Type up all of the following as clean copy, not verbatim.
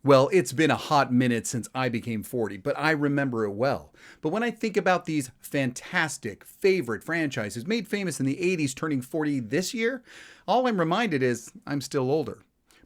Well, it's been a hot minute since I became 40, but I remember it well. But when I think about these fantastic, favorite franchises made famous in the 80s turning 40 this year, all I'm reminded is I'm still older.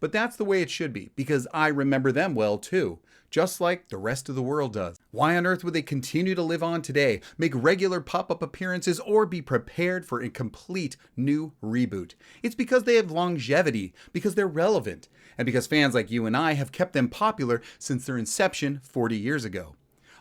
But that's the way it should be, because I remember them well too, just like the rest of the world does. Why on earth would they continue to live on today, make regular pop-up appearances, or be prepared for a complete new reboot? It's because they have longevity, because they're relevant, and because fans like you and I have kept them popular since their inception 40 years ago.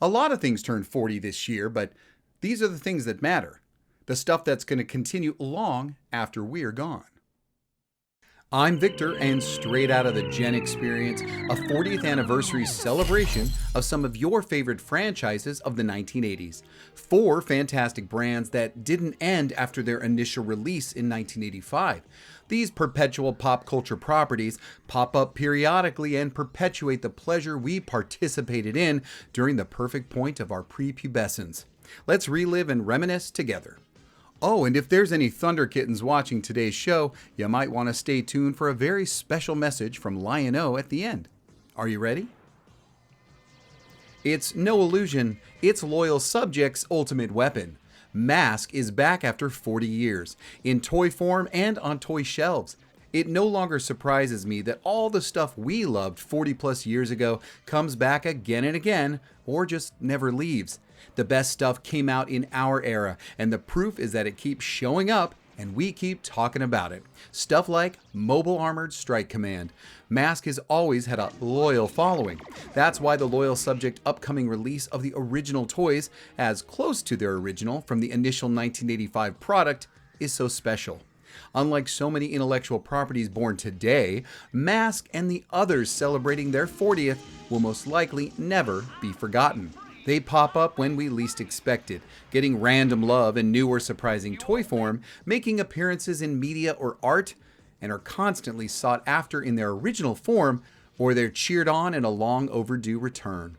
A lot of things turned 40 this year, but these are the things that matter. The stuff that's going to continue long after we're gone. I'm Victor, and straight out of the Gen Experience, a 40th anniversary celebration of some of your favorite franchises of the 1980s. 4 fantastic brands that didn't end after their initial release in 1985. These perpetual pop culture properties pop up periodically and perpetuate the pleasure we participated in during the perfect point of our prepubescence. Let's relive and reminisce together. Oh, and if there's any Thunder Kittens watching today's show, you might want to stay tuned for a very special message from Lion-O at the end. Are you ready? It's no illusion, it's loyal subjects' ultimate weapon. M.A.S.K is back after 40 years, in toy form and on toy shelves. It no longer surprises me that all the stuff we loved 40 plus years ago comes back again and again, or just never leaves. The best stuff came out in our era, and the proof is that it keeps showing up and we keep talking about it. Stuff like Mobile Armored Strike Command. M.A.S.K has always had a loyal following. That's why the loyal subject upcoming release of the original toys, as close to their original from the initial 1985 product, is so special. Unlike so many intellectual properties born today, M.A.S.K and the others celebrating their 40th will most likely never be forgotten. They pop up when we least expect it, getting random love in new or surprising toy form, making appearances in media or art, and are constantly sought after in their original form, or they're cheered on in a long overdue return.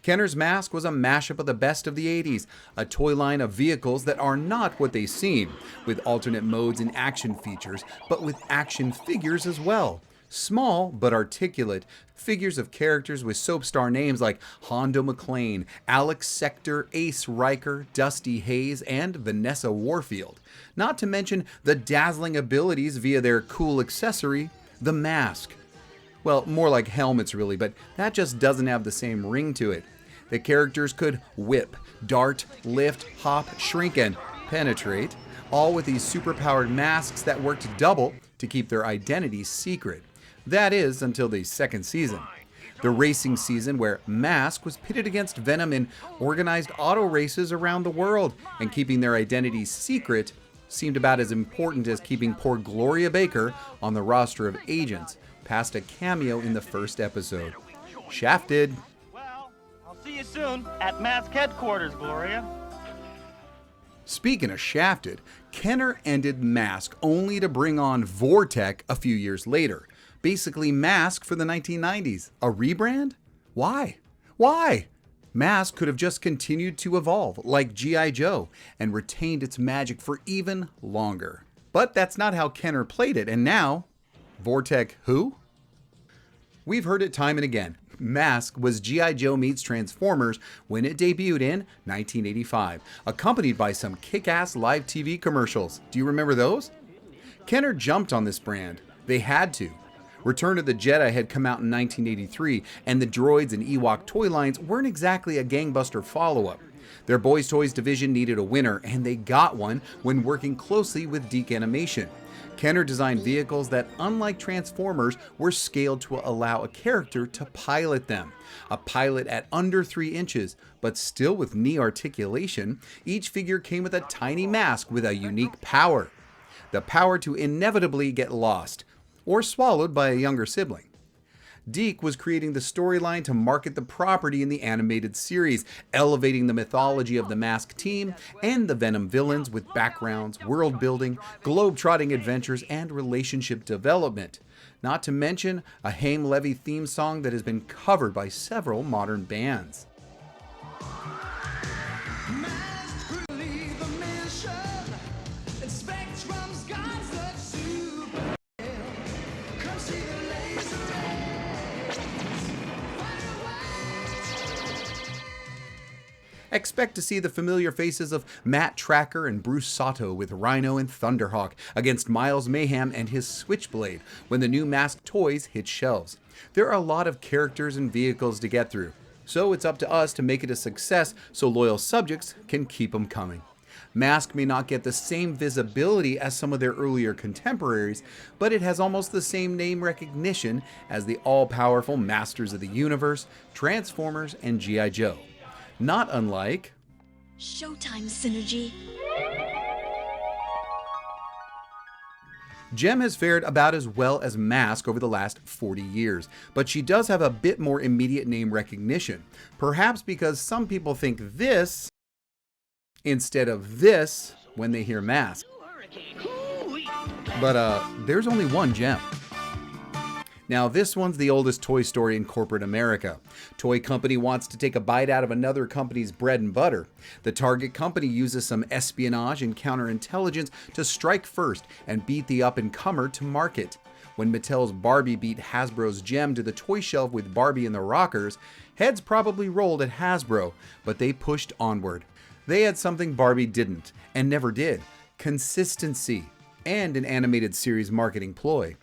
Kenner's M.A.S.K was a mashup of the best of the 80s, a toy line of vehicles that are not what they seem, with alternate modes and action features, but with action figures as well. Small but articulate, figures of characters with soap star names like Hondo McClane, Alex Sector, Ace Riker, Dusty Hayes, and Vanessa Warfield. Not to mention the dazzling abilities via their cool accessory, the M.A.S.K. Well, more like helmets really, but that just doesn't have the same ring to it. The characters could whip, dart, lift, hop, shrink, and penetrate, all with these superpowered masks that worked double to keep their identities secret. That is, until the second season. The racing season where M.A.S.K was pitted against Venom in organized auto races around the world, and keeping their identities secret seemed about as important as keeping poor Gloria Baker on the roster of agents, past a cameo in the first episode. Shafted. Well, I'll see you soon at M.A.S.K headquarters, Gloria. Speaking of shafted, Kenner ended M.A.S.K only to bring on Vortech a few years later. Basically M.A.S.K for the 1990s. A rebrand? Why? Why? M.A.S.K could have just continued to evolve like G.I. Joe and retained its magic for even longer. But that's not how Kenner played it, and now, Vortech who? We've heard it time and again. M.A.S.K was G.I. Joe meets Transformers when it debuted in 1985, accompanied by some kick-ass live TV commercials. Do you remember those? Kenner jumped on this brand. They had to. Return of the Jedi had come out in 1983, and the droids and Ewok toy lines weren't exactly a gangbuster follow-up. Their Boys Toys division needed a winner, and they got one when working closely with Deke Animation. Kenner designed vehicles that, unlike Transformers, were scaled to allow a character to pilot them. A pilot at under 3 inches, but still with knee articulation, each figure came with a tiny mask with a unique power. The power to inevitably get lost, or swallowed by a younger sibling. Deke was creating the storyline to market the property in the animated series, elevating the mythology of the M.A.S.K team and the Venom villains with backgrounds, world building, globe-trotting adventures, and relationship development. Not to mention a Haim Levy theme song that has been covered by several modern bands. Expect to see the familiar faces of Matt Tracker and Bruce Sato with Rhino and Thunderhawk against Miles Mayhem and his Switchblade when the new M.A.S.K toys hit shelves. There are a lot of characters and vehicles to get through, so it's up to us to make it a success so loyal subjects can keep them coming. M.A.S.K may not get the same visibility as some of their earlier contemporaries, but it has almost the same name recognition as the all-powerful Masters of the Universe, Transformers, and G.I. Joe. Not unlike Showtime Synergy. Jem has fared about as well as M.A.S.K over the last 40 years, but she does have a bit more immediate name recognition, perhaps because some people think this instead of this when they hear M.A.S.K. But there's only one Jem. Now this one's the oldest toy story in corporate America. Toy company wants to take a bite out of another company's bread and butter. The target company uses some espionage and counterintelligence to strike first and beat the up-and-comer to market. When Mattel's Barbie beat Hasbro's Jem to the toy shelf with Barbie and the Rockers, heads probably rolled at Hasbro, but they pushed onward. They had something Barbie didn't, and never did: consistency, and an animated series marketing ploy.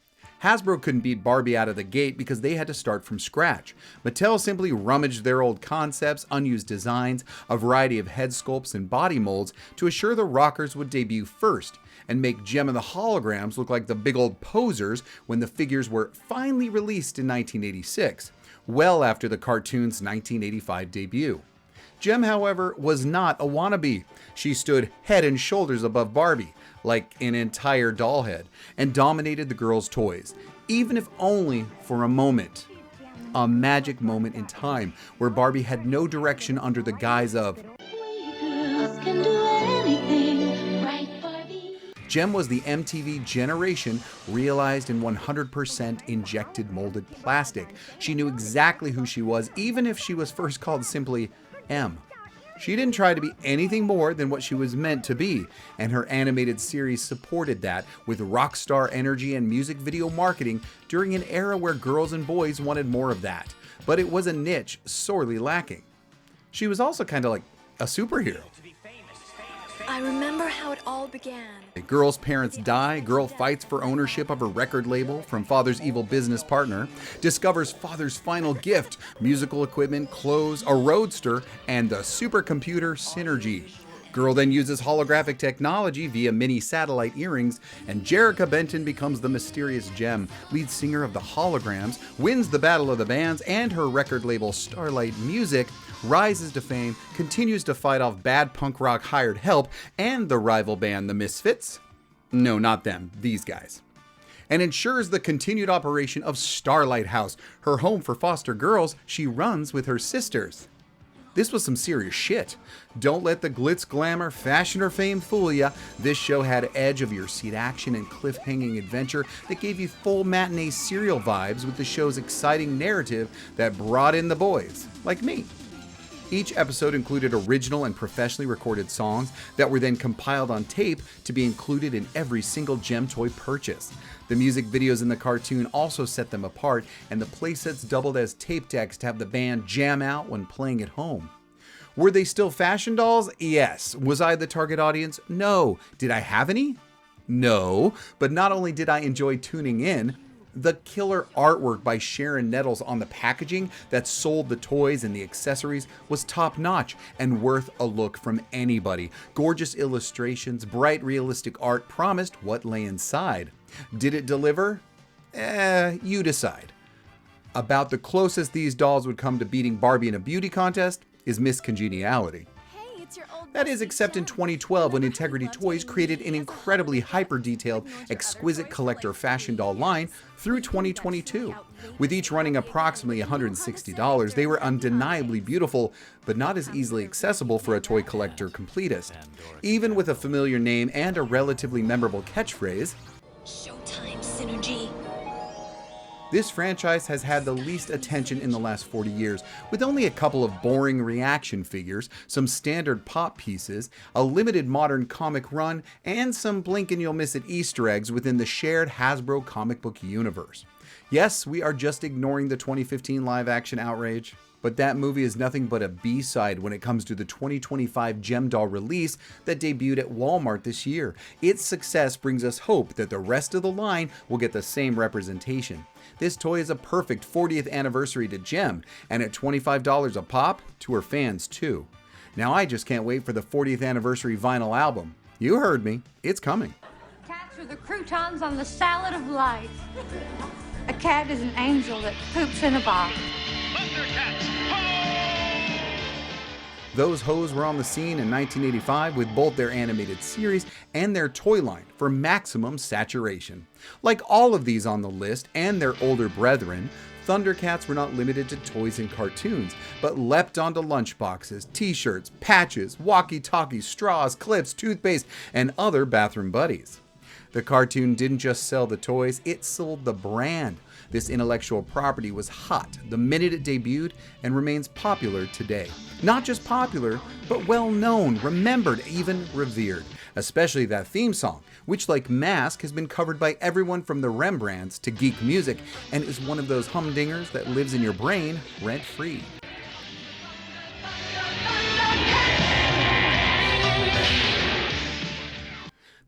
Hasbro couldn't beat Barbie out of the gate because they had to start from scratch. Mattel simply rummaged their old concepts, unused designs, a variety of head sculpts and body molds to assure the Rockers would debut first, and make Jem and the Holograms look like the big old posers when the figures were finally released in 1986, well after the cartoon's 1985 debut. Jem, however, was not a wannabe. She stood head and shoulders above Barbie, like an entire doll head, and dominated the girls' toys, even if only for a moment. A magic moment in time where Barbie had no direction under the guise of Jem was the MTV generation realized in 100% injected molded plastic. She knew exactly who she was, even if she was first called simply M. She didn't try to be anything more than what she was meant to be, and her animated series supported that with rock star energy and music video marketing during an era where girls and boys wanted more of that, but it was a niche sorely lacking. She was also kind of like a superhero. I remember how it all began. A girl's parents die, girl fights for ownership of her record label from father's evil business partner, discovers father's final gift, musical equipment, clothes, a roadster, and the supercomputer Synergy. Girl then uses holographic technology via mini satellite earrings, and Jerrica Benton becomes the mysterious Jem, lead singer of the Holograms, wins the Battle of the Bands, and her record label Starlight Music rises to fame, continues to fight off bad punk rock hired help and the rival band the Misfits. No, not them, these guys. And ensures the continued operation of Starlight House, her home for foster girls she runs with her sisters. This was some serious shit. Don't let the glitz, glamour, fashion, or fame fool ya. This show had edge of your seat action and cliffhanging adventure that gave you full matinee serial vibes with the show's exciting narrative that brought in the boys, like me. Each episode included original and professionally recorded songs that were then compiled on tape to be included in every single Jem toy purchase. The music videos in the cartoon also set them apart, and the playsets doubled as tape decks to have the band jam out when playing at home. Were they still fashion dolls? Yes. Was I the target audience? No. Did I have any? No. But not only did I enjoy tuning in, the killer artwork by Sharon Nettles on the packaging that sold the toys and the accessories was top-notch and worth a look from anybody. Gorgeous illustrations, bright realistic art promised what lay inside. Did it deliver? You decide. About the closest these dolls would come to beating Barbie in a beauty contest is Miss Congeniality. That is, except in 2012 when Integrity Toys created an incredibly hyper-detailed, exquisite collector fashion doll line through 2022. With each running approximately $160, they were undeniably beautiful, but not as easily accessible for a toy collector completist. Even with a familiar name and a relatively memorable catchphrase, Showtime Synergy. this franchise has had the least attention in the last 40 years, with only a couple of boring reaction figures, some standard pop pieces, a limited modern comic run, and some blink and you'll miss it Easter eggs within the shared Hasbro comic book universe. Yes, we are just ignoring the 2015 live-action outrage, but that movie is nothing but a B-side when it comes to the 2025 Gem Doll release that debuted at Walmart this year. Its success brings us hope that the rest of the line will get the same representation. This toy is a perfect 40th anniversary to Gem, and at $25 a pop, to her fans too. Now I just can't wait for the 40th anniversary vinyl album. You heard me, it's coming. Cats are the croutons on the salad of life. A cat is an angel that poops in a box. Thundercats! Those hoes were on the scene in 1985 with both their animated series and their toy line for maximum saturation. Like all of these on the list and their older brethren, Thundercats were not limited to toys and cartoons, but leapt onto lunchboxes, t-shirts, patches, walkie-talkies, straws, clips, toothpaste, and other bathroom buddies. The cartoon didn't just sell the toys, it sold the brand. This intellectual property was hot the minute it debuted and remains popular today. Not just popular, but well known, remembered, even revered. Especially that theme song, which like M.A.S.K has been covered by everyone from the Rembrandts to geek music and is one of those humdingers that lives in your brain rent-free.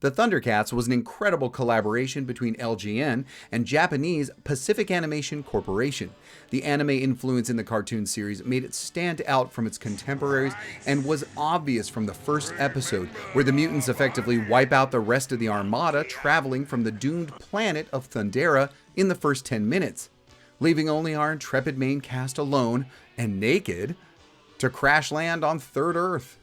The Thundercats was an incredible collaboration between LJN and Japanese Pacific Animation Corporation. The anime influence in the cartoon series made it stand out from its contemporaries and was obvious from the first episode, where the mutants effectively wipe out the rest of the armada traveling from the doomed planet of Thundera in the first 10 minutes, leaving only our intrepid main cast alone and naked to crash land on Third Earth.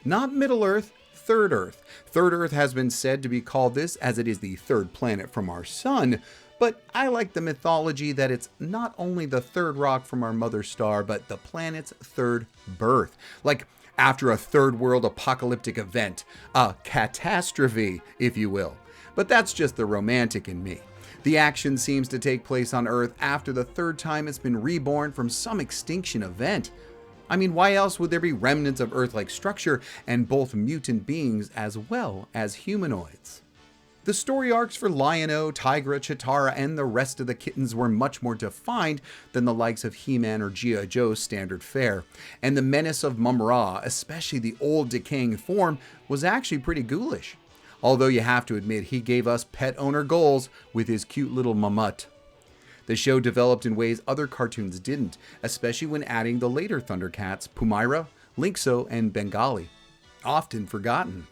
Not Middle Earth, Third Earth. Third Earth has been said to be called this as it is the third planet from our sun, but I like the mythology that it's not only the third rock from our mother star, but the planet's third birth. Like after a third world apocalyptic event, a catastrophe, if you will. But that's just the romantic in me. The action seems to take place on Earth after the third time it's been reborn from some extinction event. I mean, why else would there be remnants of Earth-like structure and both mutant beings as well as humanoids? The story arcs for Lion-O, Tigra, Chitara, and the rest of the kittens were much more defined than the likes of He-Man or G.I. Joe's standard fare, and the menace of Mum-Ra, especially the old decaying form, was actually pretty ghoulish. Although you have to admit he gave us pet owner goals with his cute little mamut. The show developed in ways other cartoons didn't, especially when adding the later Thundercats, Pumaira, Linkso, and Bengali, often forgotten.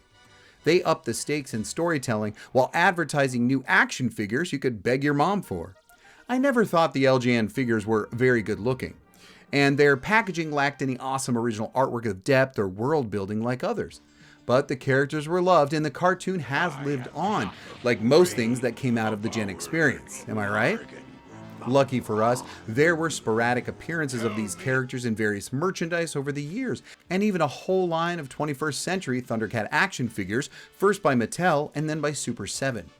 They upped the stakes in storytelling while advertising new action figures you could beg your mom for. I never thought the LJN figures were very good looking, and their packaging lacked any awesome original artwork of depth or world building like others. But the characters were loved and the cartoon has lived on, like most things that came out of the Gen experience. Am I right? Lucky for us, there were sporadic appearances of these characters in various merchandise over the years, and even a whole line of 21st century Thundercat action figures, first by Mattel and then by Super 7.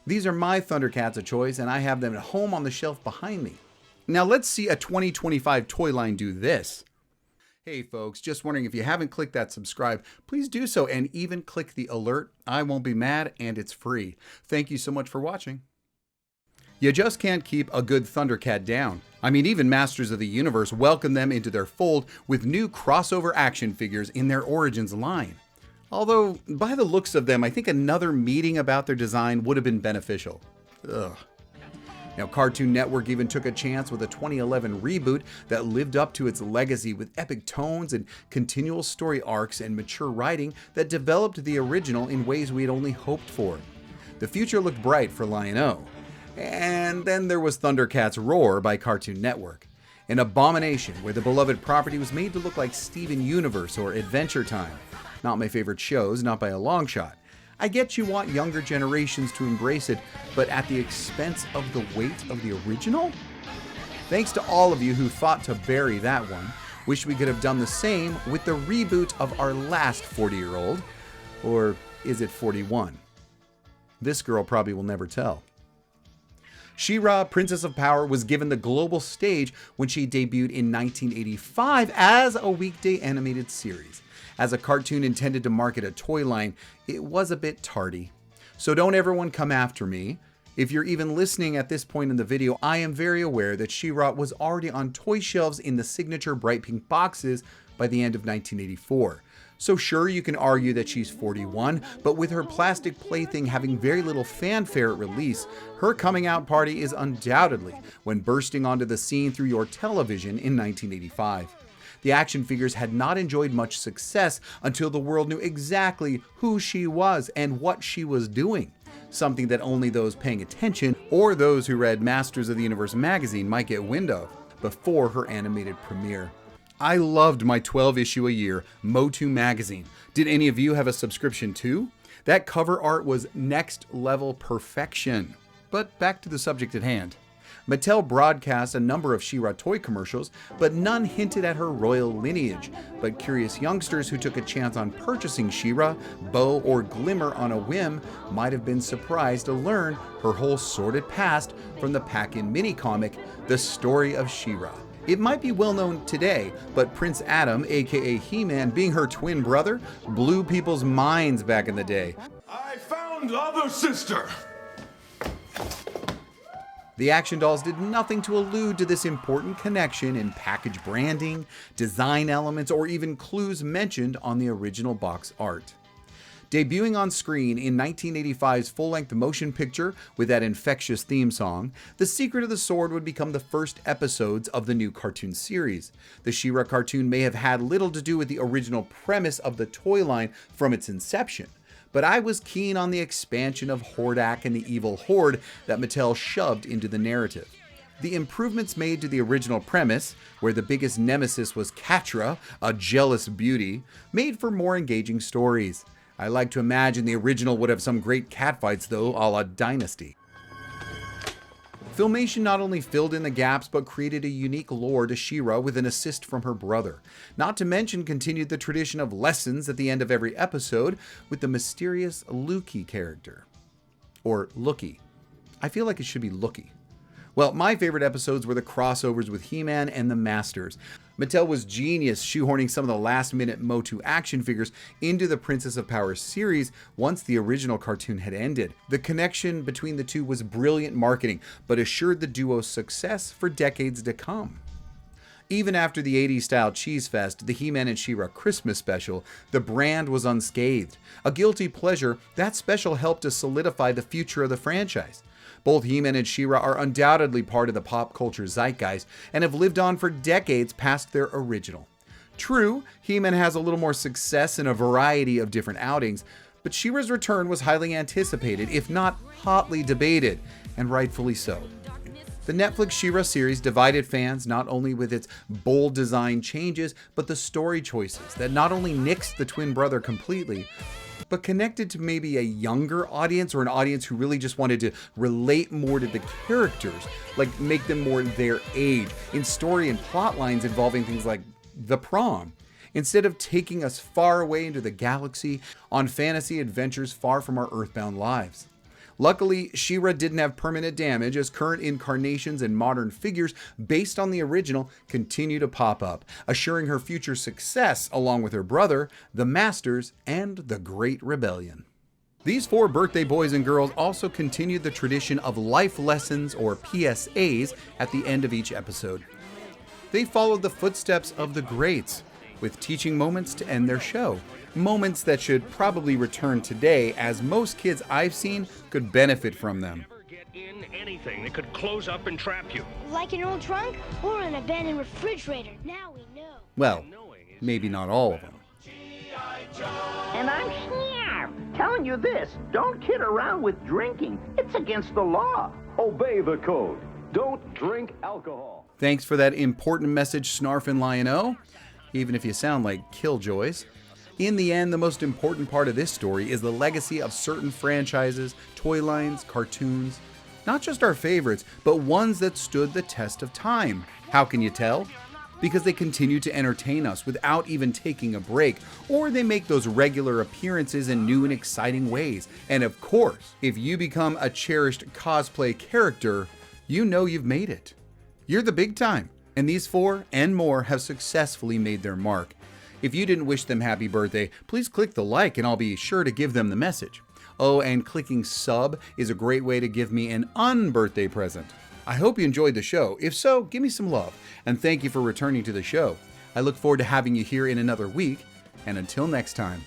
These are my Thundercats of choice, and I have them at home on the shelf behind me. Now let's see a 2025 toy line do this. Hey folks, just wondering if you haven't clicked that subscribe, please do so and even click the alert. I won't be mad and it's free. Thank you so much for watching. You just can't keep a good Thundercat down. I mean, even Masters of the Universe welcomed them into their fold with new crossover action figures in their Origins line. Although, by the looks of them, I think another meeting about their design would have been beneficial. Ugh. Now, Cartoon Network even took a chance with a 2011 reboot that lived up to its legacy with epic tones and continual story arcs and mature writing that developed the original in ways we had only hoped for. The future looked bright for Lion-O. And then there was Thundercats Roar by Cartoon Network, an abomination where the beloved property was made to look like Steven Universe or Adventure Time. Not my favorite shows, not by a long shot. I get you want younger generations to embrace it, but at the expense of the weight of the original? Thanks to all of you who fought to bury that one. Wish we could have done the same with the reboot of our last 40-year-old. Or is it 41? This girl probably will never tell. She-Ra, Princess of Power, was given the global stage when she debuted in 1985 as a weekday animated series. As a cartoon intended to market a toy line, it was a bit tardy. So don't everyone come after me. If you're even listening at this point in the video, I am very aware that She-Ra was already on toy shelves in the signature bright pink boxes by the end of 1984. So sure, you can argue that she's 41, but with her plastic plaything having very little fanfare at release, her coming out party is undoubtedly when bursting onto the scene through your television in 1985. The action figures had not enjoyed much success until the world knew exactly who she was and what she was doing, something that only those paying attention or those who read Masters of the Universe magazine might get wind of before her animated premiere. I loved my 12-issue-a-year Motu magazine. Did any of you have a subscription too? That cover art was next level perfection. But back to the subject at hand. Mattel broadcast a number of She-Ra toy commercials, but none hinted at her royal lineage. But curious youngsters who took a chance on purchasing She-Ra, Bow, or Glimmer on a whim might have been surprised to learn her whole sordid past from the pack-in mini-comic, The Story of She-Ra. It might be well known today, but Prince Adam, aka He-Man, being her twin brother, blew people's minds back in the day. I found other sister! The action dolls did nothing to allude to this important connection in package branding, design elements, or even clues mentioned on the original box art. Debuting on screen in 1985's full-length motion picture with that infectious theme song, The Secret of the Sword would become the first episodes of the new cartoon series. The She-Ra cartoon may have had little to do with the original premise of the toy line from its inception, but I was keen on the expansion of Hordak and the evil horde that Mattel shoved into the narrative. The improvements made to the original premise, where the biggest nemesis was Catra, a jealous beauty, made for more engaging stories. I like to imagine the original would have some great catfights though, a la Dynasty. Filmation not only filled in the gaps, but created a unique lore to She-Ra with an assist from her brother. Not to mention continued the tradition of lessons at the end of every episode with the mysterious Lookie character. Or Lookie. I feel like it should be Lookie. Well, my favorite episodes were the crossovers with He-Man and the Masters. Mattel was genius shoehorning some of the last-minute Motu action figures into the Princess of Power series once the original cartoon had ended. The connection between the two was brilliant marketing, but assured the duo's success for decades to come. Even after the 80s-style Cheese Fest, the He-Man and She-Ra Christmas special, the brand was unscathed. A guilty pleasure, that special helped to solidify the future of the franchise. Both He-Man and She-Ra are undoubtedly part of the pop culture zeitgeist and have lived on for decades past their original. True, He-Man has a little more success in a variety of different outings, but She-Ra's return was highly anticipated, if not hotly debated, and rightfully so. The Netflix She-Ra series divided fans not only with its bold design changes, but the story choices that not only nixed the twin brother completely, but connected to maybe a younger audience or an audience who really just wanted to relate more to the characters, like make them more their age, in story and plot lines involving things like the prom, instead of taking us far away into the galaxy on fantasy adventures far from our earthbound lives. Luckily, She-Ra didn't have permanent damage, as current incarnations and modern figures based on the original continue to pop up, assuring her future success along with her brother, the Masters, and the Great Rebellion. These four birthday boys and girls also continued the tradition of life lessons, or PSAs, at the end of each episode. They followed the footsteps of the greats, with teaching moments to end their show. Moments that should probably return today, as most kids I've seen could benefit from them. Never get in anything that could close up and trap you. Like an old trunk or an abandoned refrigerator. Now we know. Well, maybe not all of them. And I'm here, telling you this, don't kid around with drinking. It's against the law. Obey the code. Don't drink alcohol. Thanks for that important message, Snarf and Lion-O, even if you sound like killjoys. In the end, the most important part of this story is the legacy of certain franchises, toy lines, cartoons. Not just our favorites, but ones that stood the test of time. How can you tell? Because they continue to entertain us without even taking a break, or they make those regular appearances in new and exciting ways. And of course, if you become a cherished cosplay character, you know you've made it. You're the big time, and these four and more have successfully made their mark. If you didn't wish them happy birthday, please click the like and I'll be sure to give them the message. Oh, and clicking sub is a great way to give me an unbirthday present. I hope you enjoyed the show. If so, give me some love, and thank you for returning to the show. I look forward to having you here in another week, and until next time.